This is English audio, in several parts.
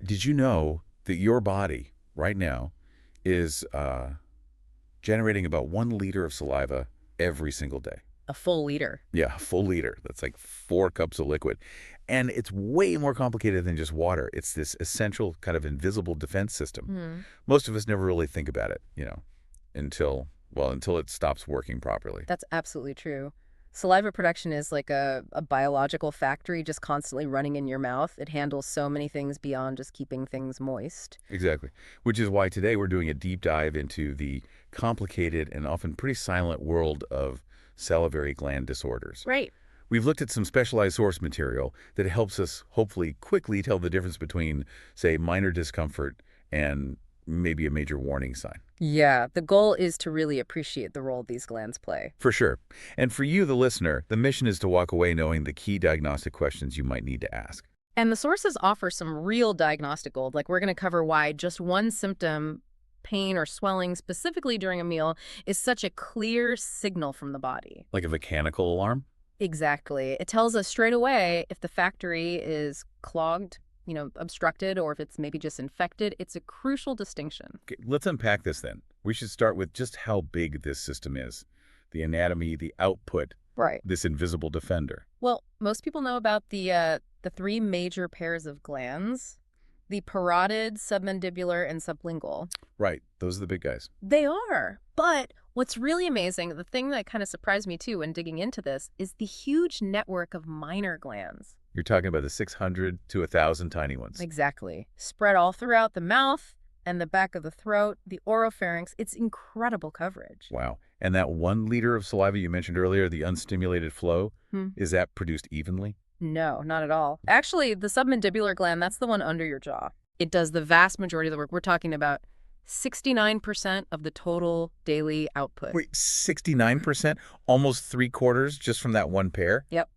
Did you know that your body right now is generating about 1 liter of saliva every single day? A full liter. Yeah, a full liter. That's like 4 cups of liquid. And it's way more complicated than just water. It's this essential kind of invisible defense system. Hmm. Most of us never really think about it, until it stops working properly. That's absolutely true. Saliva production is like a biological factory just constantly running in your mouth. It handles so many things beyond just keeping things moist. Exactly. Which is why today we're doing a deep dive into the complicated and often pretty silent world of salivary gland disorders. Right. We've looked at some specialized source material that helps us hopefully quickly tell the difference between, say, minor discomfort and maybe a major warning sign. Yeah, the goal is to really appreciate the role these glands play. For sure. And for you, the listener, the mission is to walk away knowing the key diagnostic questions you might need to ask. And the sources offer some real diagnostic gold. Like we're going to cover why just one symptom, pain or swelling specifically during a meal, is such a clear signal from the body. Like a mechanical alarm? Exactly. It tells us straight away if the factory is clogged, obstructed, or if it's maybe just infected. It's a crucial distinction. Okay, let's unpack this then. We should start with just how big this system is. The anatomy, the output, Right. this invisible defender. Well, most people know about the three major pairs of glands, the parotid, submandibular, and sublingual. Right, those are the big guys. They are. But what's really amazing, the thing that kind of surprised me too when digging into this, is the huge network of minor glands. You're talking about the 600 to 1,000 tiny ones. Exactly. Spread all throughout the mouth and the back of the throat, the oropharynx. It's incredible coverage. Wow. And that 1 liter of saliva you mentioned earlier, the unstimulated flow, Hmm. is that produced evenly? No, not at all. Actually, the submandibular gland, that's the one under your jaw. It does the vast majority of the work. We're talking about 69% of the total daily output. Wait, 69%? Almost 3/4 just from that one pair? Yep.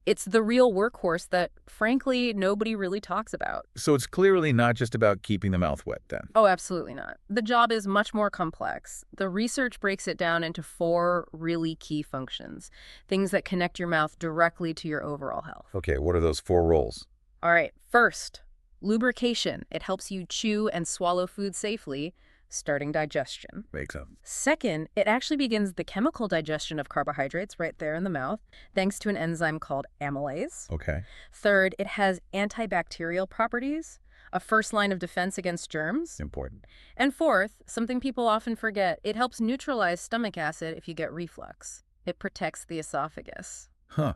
It's the real workhorse that, frankly, nobody really talks about. So it's clearly not just about keeping the mouth wet then. Oh, absolutely not. The job is much more complex. The research breaks it down into 4 really key functions, things that connect your mouth directly to your overall health. Okay, what are those 4 roles? All right, first, lubrication. It helps you chew and swallow food safely, starting digestion. Makes sense. Second, it actually begins the chemical digestion of carbohydrates right there in the mouth, thanks to an enzyme called amylase. Okay. Third, it has antibacterial properties, a first line of defense against germs. Important. And fourth, something people often forget, it helps neutralize stomach acid if you get reflux. It protects the esophagus. Huh.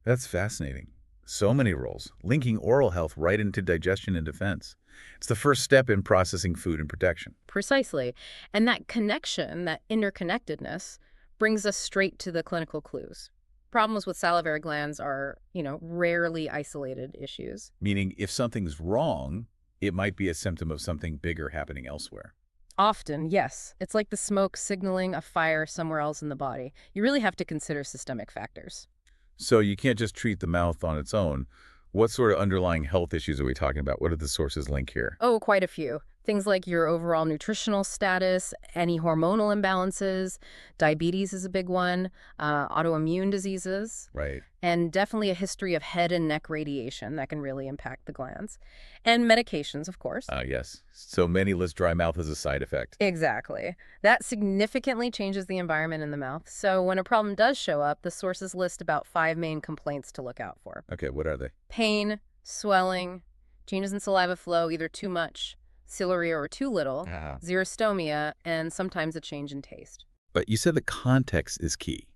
That's fascinating. So many roles, linking oral health right into digestion and defense. It's the first step in processing food and protection. Precisely. And that connection, that interconnectedness, brings us straight to the clinical clues. Problems with salivary glands are, rarely isolated issues. Meaning, if something's wrong, it might be a symptom of something bigger happening elsewhere. Often, yes. It's like the smoke signaling a fire somewhere else in the body. You really have to consider systemic factors. So you can't just treat the mouth on its own. What sort of underlying health issues are we talking about? What are the sources link here? Oh, quite a few. Things like your overall nutritional status, any hormonal imbalances, diabetes is a big one, autoimmune diseases, Right. and definitely a history of head and neck radiation that can really impact the glands. And medications, of course. Yes. So many list dry mouth as a side effect. Exactly. That significantly changes the environment in the mouth. So when a problem does show up, the sources list about 5 main complaints to look out for. Okay, what are they? Pain, swelling, changes in saliva flow, either too much, ciliary or too little, xerostomia, and sometimes a change in taste. But you said the context is key.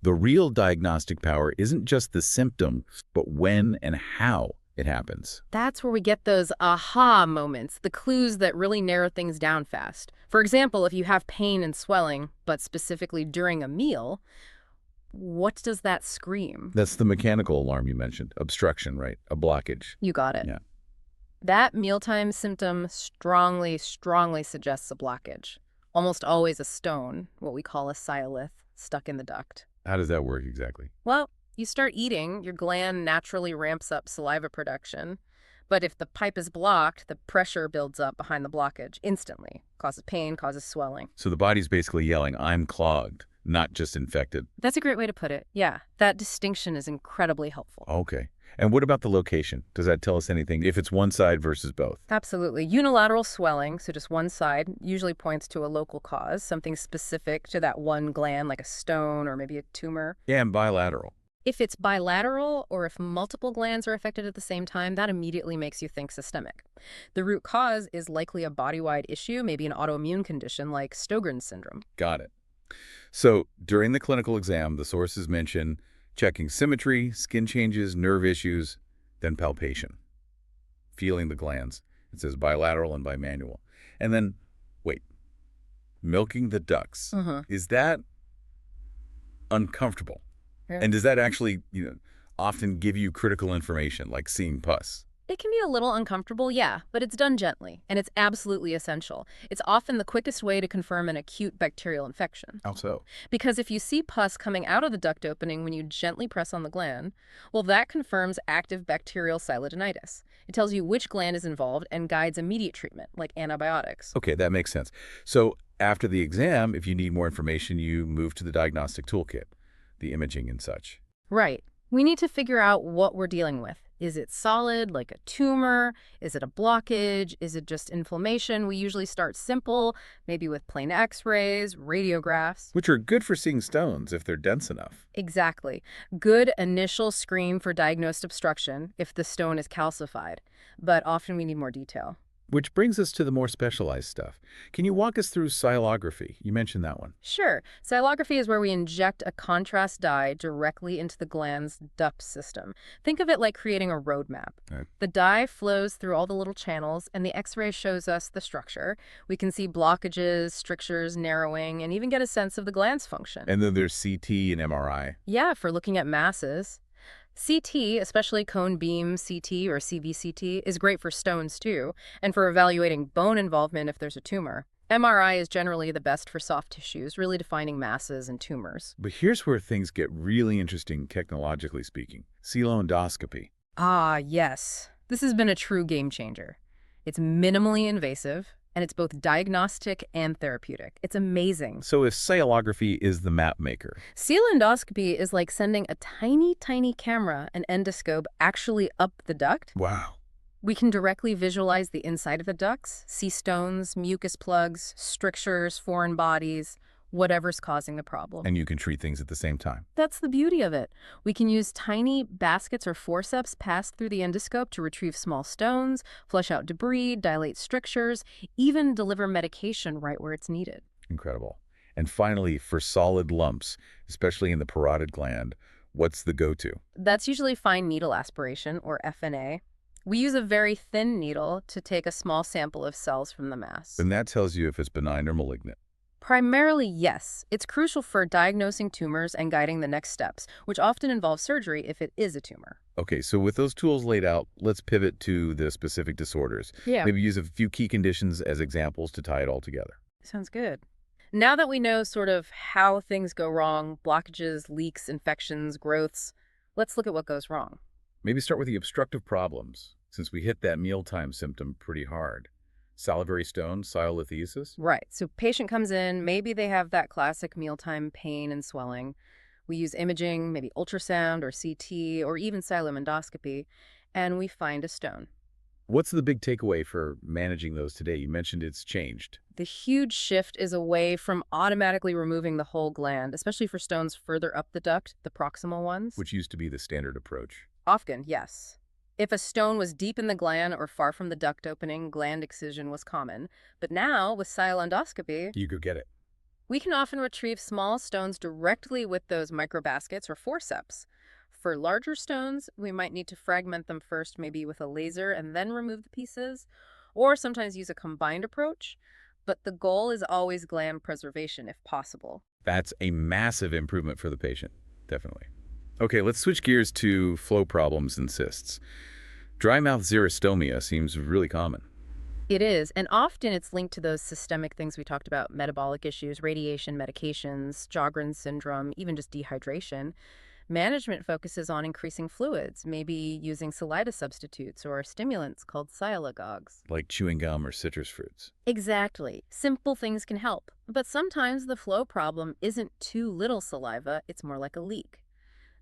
The real diagnostic power isn't just the symptom, but when and how it happens. That's where we get those aha moments, the clues that really narrow things down fast. For example, if you have pain and swelling, but specifically during a meal, what does that scream? That's the mechanical alarm you mentioned. Obstruction, right? A blockage. You got it. Yeah. That mealtime symptom strongly suggests a blockage. Almost always a stone, what we call a silith, stuck in the duct. How does that work exactly? Well, you start eating, your gland naturally ramps up saliva production. But if the pipe is blocked, the pressure builds up behind the blockage instantly. Causes pain, causes swelling. So the body's basically yelling, I'm clogged, not just infected. That's a great way to put it. Yeah, that distinction is incredibly helpful. Okay. And what about the location? Does that tell us anything if it's one side versus both? Absolutely. Unilateral swelling, so just one side, usually points to a local cause, something specific to that one gland, like a stone or maybe a tumor. Yeah, and bilateral. If it's bilateral or if multiple glands are affected at the same time, that immediately makes you think systemic. The root cause is likely a body-wide issue, maybe an autoimmune condition like Sjögren Syndrome. Got it. So during the clinical exam, the sources mention checking symmetry, skin changes, nerve issues, then palpation, feeling the glands. It says bilateral and bimanual. And then, wait, milking the ducts. Is that uncomfortable? Yeah. And does that actually, often give you critical information, like seeing pus? It can be a little uncomfortable, yeah, but it's done gently, and it's absolutely essential. It's often the quickest way to confirm an acute bacterial infection. How so? Because if you see pus coming out of the duct opening when you gently press on the gland, well, that confirms active bacterial silodenitis. It tells you which gland is involved and guides immediate treatment, like antibiotics. Okay, that makes sense. So after the exam, if you need more information, you move to the diagnostic toolkit, the imaging and such. Right. We need to figure out what we're dealing with. Is it solid, like a tumor? Is it a blockage? Is it just inflammation? We usually start simple, maybe with plain x-rays, radiographs. Which are good for seeing stones if they're dense enough. Exactly. Good initial screen for diagnosed obstruction if the stone is calcified, but often we need more detail. Which brings us to the more specialized stuff. Can you walk us through silography? You mentioned that one. Sure. Silography is where we inject a contrast dye directly into the gland's duct system. Think of it like creating a roadmap. Right. The dye flows through all the little channels, and the X-ray shows us the structure. We can see blockages, strictures, narrowing, and even get a sense of the gland's function. And then there's CT and MRI. Yeah, for looking at masses. CT, especially cone beam CT or CVCT, is great for stones too, and for evaluating bone involvement if there's a tumor. MRI is generally the best for soft tissues, really defining masses and tumors. But here's where things get really interesting technologically speaking. Coelendoscopy. Ah, yes. This has been a true game changer. It's minimally invasive, and it's both diagnostic and therapeutic. It's amazing. So if silography is the map maker. Coelendoscopy is like sending a tiny, tiny camera, an endoscope, actually up the duct. Wow. We can directly visualize the inside of the ducts, see stones, mucus plugs, strictures, foreign bodies, whatever's causing the problem. And you can treat things at the same time. That's the beauty of it. We can use tiny baskets or forceps passed through the endoscope to retrieve small stones, flush out debris, dilate strictures, even deliver medication right where it's needed. Incredible. And finally, for solid lumps, especially in the parotid gland, what's the go-to? That's usually fine needle aspiration, or FNA. We use a very thin needle to take a small sample of cells from the mass. And that tells you if it's benign or malignant. Primarily, yes. It's crucial for diagnosing tumors and guiding the next steps, which often involve surgery if it is a tumor. Okay, so with those tools laid out, let's pivot to the specific disorders. Yeah. Maybe use a few key conditions as examples to tie it all together. Sounds good. Now that we know sort of how things go wrong, blockages, leaks, infections, growths, let's look at what goes wrong. Maybe start with the obstructive problems, since we hit that mealtime symptom pretty hard. Salivary stone, silolithiasis? Right. So patient comes in, maybe they have that classic mealtime pain and swelling. We use imaging, maybe ultrasound or CT or even endoscopy, and we find a stone. What's the big takeaway for managing those today? You mentioned it's changed. The huge shift is away from automatically removing the whole gland, especially for stones further up the duct, the proximal ones. Which used to be the standard approach. Often, yes. If a stone was deep in the gland or far from the duct opening, gland excision was common. But now, with endoscopy, You go get it. we can often retrieve small stones directly with those microbaskets or forceps. For larger stones, we might need to fragment them first, maybe with a laser, and then remove the pieces, or sometimes use a combined approach. But the goal is always gland preservation, if possible. That's a massive improvement for the patient, definitely. Okay, let's switch gears to flow problems and cysts. Dry mouth xerostomia seems really common. It is, and often it's linked to those systemic things we talked about, metabolic issues, radiation, medications, Sjögren syndrome, even just dehydration. Management focuses on increasing fluids, maybe using saliva substitutes or stimulants called sialagogues. Like chewing gum or citrus fruits. Exactly. Simple things can help. But sometimes the flow problem isn't too little saliva, it's more like a leak.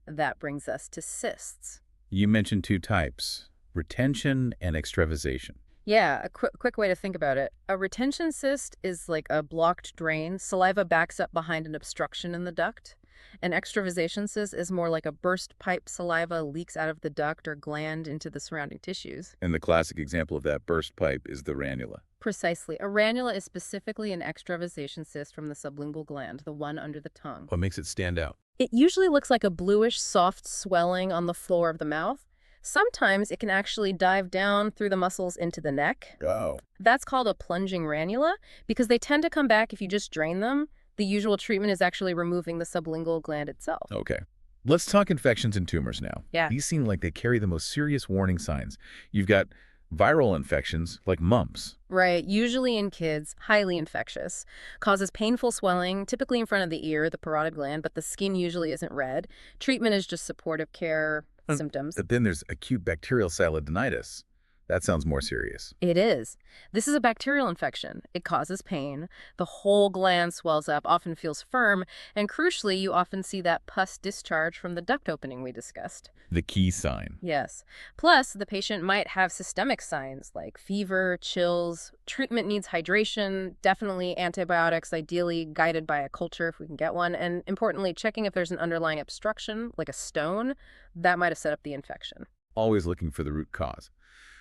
That brings us to cysts. You mentioned two types, retention and extravasation. Yeah, a quick way to think about it. A retention cyst is like a blocked drain. Saliva backs up behind an obstruction in the duct. An extravasation cyst is more like a burst pipe. Saliva leaks out of the duct or gland into the surrounding tissues. And the classic example of that burst pipe is the ranula. Precisely. A ranula is specifically an extravasation cyst from the sublingual gland, the one under the tongue. What makes it stand out? It usually looks like a bluish, soft swelling on the floor of the mouth. Sometimes it can actually dive down through the muscles into the neck. Oh. That's called a plunging ranula because they tend to come back if you just drain them. The usual treatment is actually removing the sublingual gland itself. Okay. Let's talk infections and tumors now. Yeah. These seem like they carry the most serious warning signs. You've got viral infections like mumps. Right, usually in kids, highly infectious. Causes painful swelling, typically in front of the ear, the parotid gland, but the skin usually isn't red. Treatment is just supportive care symptoms. But then there's acute bacterial silodenitis. That sounds more serious. It is. This is a bacterial infection. It causes pain. The whole gland swells up, often feels firm, and crucially, you often see that pus discharge from the duct opening we discussed. The key sign. Yes. Plus, the patient might have systemic signs like fever, chills. Treatment needs hydration, definitely antibiotics, ideally guided by a culture if we can get one, and importantly, checking if there's an underlying obstruction, like a stone, that might have set up the infection. Always looking for the root cause.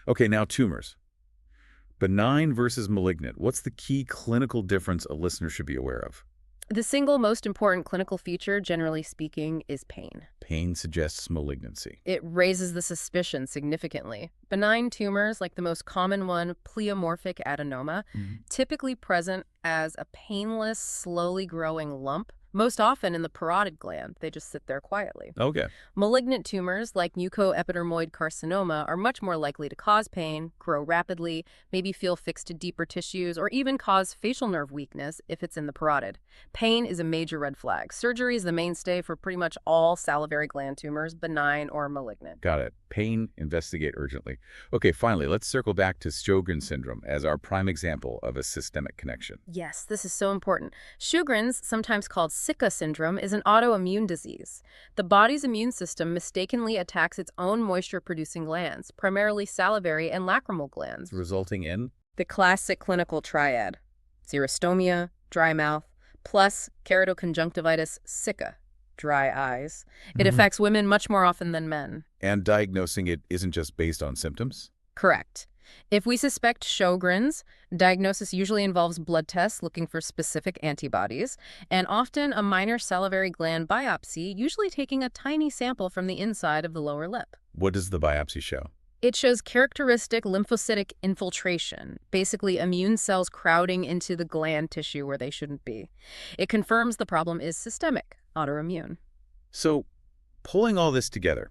Okay, now tumors. Benign versus malignant. What's the key clinical difference a listener should be aware of? The single most important clinical feature, generally speaking, is pain. Pain suggests malignancy. It raises the suspicion significantly. Benign tumors, like the most common one, pleomorphic adenoma, typically present as a painless, slowly growing lump, most often in the parotid gland. They just sit there quietly. Okay. Malignant tumors, like mucoepidermoid carcinoma, are much more likely to cause pain, grow rapidly, maybe feel fixed to deeper tissues, or even cause facial nerve weakness if it's in the parotid. Pain is a major red flag. Surgery is the mainstay for pretty much all salivary gland tumors, benign or malignant. Got it. Pain, investigate urgently. Okay, finally, let's circle back to Sjögren syndrome as our prime example of a systemic connection. Yes, this is so important. Sjögren's, sometimes called Sjögren Syndrome, is an autoimmune disease. The body's immune system mistakenly attacks its own moisture-producing glands, primarily salivary and lacrimal glands, Resulting in? the classic clinical triad: xerostomia, dry mouth, plus keratoconjunctivitis sicca, dry eyes. It affects women much more often than men. And diagnosing it isn't just based on symptoms? Correct. If we suspect Sjögren's, diagnosis usually involves blood tests looking for specific antibodies, and often a minor salivary gland biopsy, usually taking a tiny sample from the inside of the lower lip. What does the biopsy show? It shows characteristic lymphocytic infiltration, basically immune cells crowding into the gland tissue where they shouldn't be. It confirms the problem is systemic, autoimmune. So, pulling all this together,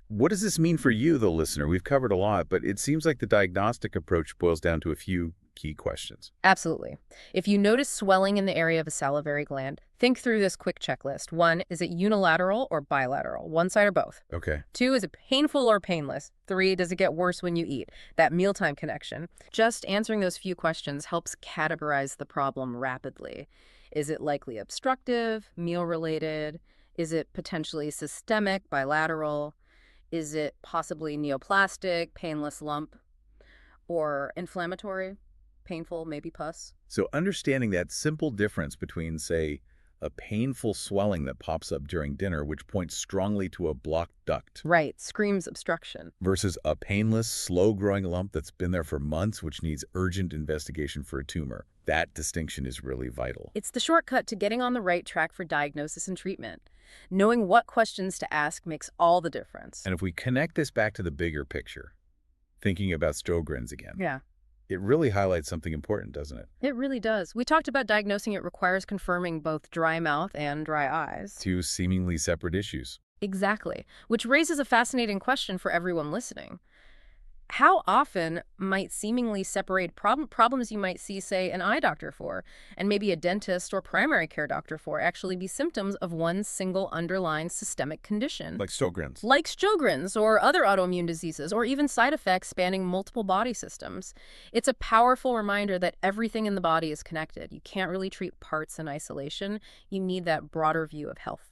what does this mean for you, the listener? We've covered a lot, but it seems like the diagnostic approach boils down to a few key questions. Absolutely. If you notice swelling in the area of a salivary gland, think through this quick checklist. 1, is it unilateral or bilateral? One side or both? Okay. 2, is it painful or painless? 3, does it get worse when you eat? That mealtime connection. Just answering those few questions helps categorize the problem rapidly. Is it likely obstructive, meal-related? Is it potentially systemic, bilateral? Is it possibly neoplastic, painless lump? Or inflammatory, painful, maybe pus? So understanding that simple difference between, say, a painful swelling that pops up during dinner, which points strongly to a blocked duct, Right, screams obstruction. versus a painless, slow-growing lump that's been there for months, which needs urgent investigation for a tumor. That distinction is really vital. It's the shortcut to getting on the right track for diagnosis and treatment. Knowing what questions to ask makes all the difference. And if we connect this back to the bigger picture, thinking about Sjögren's again, Yeah, it really highlights something important, doesn't it? it really does. We talked about diagnosing it requires confirming both dry mouth and dry eyes. Two seemingly separate issues. Exactly, which raises a fascinating question for everyone listening. How often might seemingly separate problems you might see, say, an eye doctor for, and maybe a dentist or primary care doctor for, actually be symptoms of one single underlying systemic condition? Like Sjögren's. Like Sjögren's or other autoimmune diseases, or even side effects spanning multiple body systems. It's a powerful reminder that everything in the body is connected. You can't really treat parts in isolation. You need that broader view of health.